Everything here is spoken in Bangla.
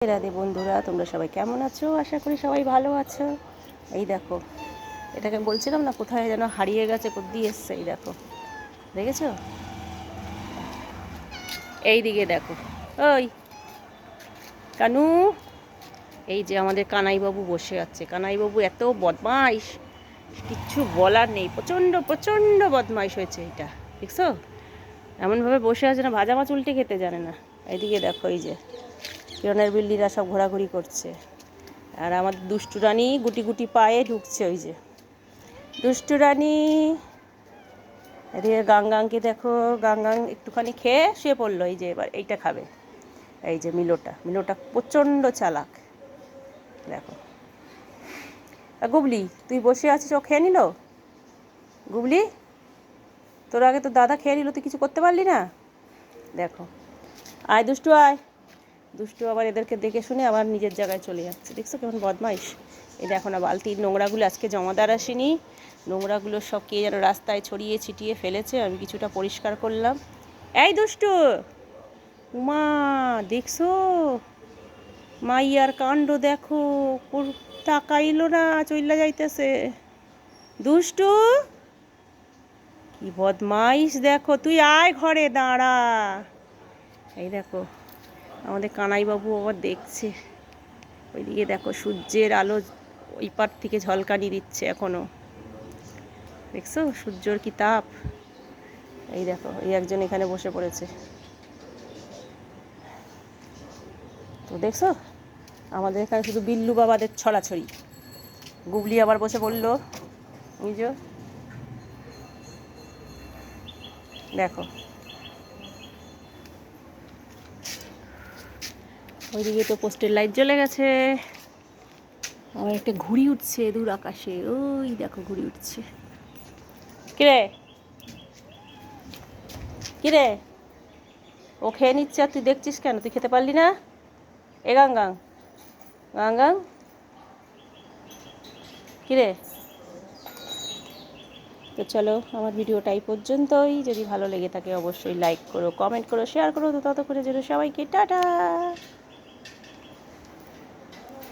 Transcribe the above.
রাধে বন্ধুরা, তোমরা সবাই কেমন আছো? আশা করি সবাই ভালো আছো। এই দেখো, এটাকে বলছিলাম না কোথায় যেন হারিয়ে গেছে, কোথায় এসছে। এই দেখো, দেখেছো? এই দিকে দেখো, ওই কানু, এই যে আমাদের কানাইবাবু বসে আছে। কানাইবাবু এত বদমাইশ, কিচ্ছু বলার নেই। প্রচণ্ড প্রচণ্ড বদমাইশ হয়েছে এটা, দেখছো? এমনভাবে বসে আছে না, ভাজা মাছ উল্টে খেতে জানে না। এইদিকে দেখো, এই যে কিরণের বিল্লিরা সব ঘোরাঘুরি করছে, আর আমার দুষ্টু রানী গুটি গুটি পায়ে ঢুকছে। ওই যে দুষ্টু রানী, এদিকে গাঙ্গাংকে দেখো, গাঙ্গাং একটুখানি খেয়ে শুয়ে পড়লো। এই যে এবার এইটা খাবে। এই যে মিলোটা, মিলোটা প্রচণ্ড চালাক। দেখো, গুবলি তুই বসে আছিস, ও খেয়ে নিল। গুবলি, তোর আগে তো দাদা খেয়ে নিল, তুই কিছু করতে পারলি না। দেখো, আয় দুষ্টু আয়। দুষ্টু আবার এদেরকে দেখে শুনে আবার নিজের জায়গায় চলে যাচ্ছে। দেখছো কেমন বদমাইশ। এই দেখো না, বালতির নোংরাগুলো আজকে জমাদার আসেনি, নোংরাগুলো সব কে যেন রাস্তায় ছড়িয়ে ছিটিয়ে ফেলেছে। আমি কিছুটা পরিষ্কার করলাম। এই দুষ্টু, উমা, দেখছো মাইয়ার কাণ্ড? দেখো, তাকাইলো না, চইলা যাইতেছে। দুষ্টু, কি বদমাইশ। দেখো, তুই আয় ঘরে, দাঁড়া। এই দেখো, আমাদের কানাইবাবু আবার দেখছে। ওইদিকে দেখো, সূর্যের আলো ওই পার থেকে ঝলকানি দিচ্ছে এখনো। দেখছো সূর্যর কি তাপ। এই দেখো, এই একজন এখানে বসে পড়েছে। তো দেখছো, আমাদের এখানে শুধু বিল্লু বাবাদের ছড়াছড়ি। গুগলি আবার বসে পড়লো। এই যে দেখো, ওইদিকে তো পোস্টের লাইট জ্বলে গেছে। আবার একটা ঘুড়ি উঠছে দূর আকাশে। ওই দেখো, ঘুড়ি উঠছে। কিরে কিরে, ও খেয়ে নিচ্ছে আর তুই দেখছিস কেন? তুই খেতে পারলি না? এ গাঙ্গাং, গাঙ্গাং, কিরে? তো চলো, আমার ভিডিওটা এই পর্যন্তই। যদি ভালো লেগে থাকে অবশ্যই লাইক করো, কমেন্ট করো, শেয়ার করো। তো ততক্ষণের জন্য সবাইকে টাটা।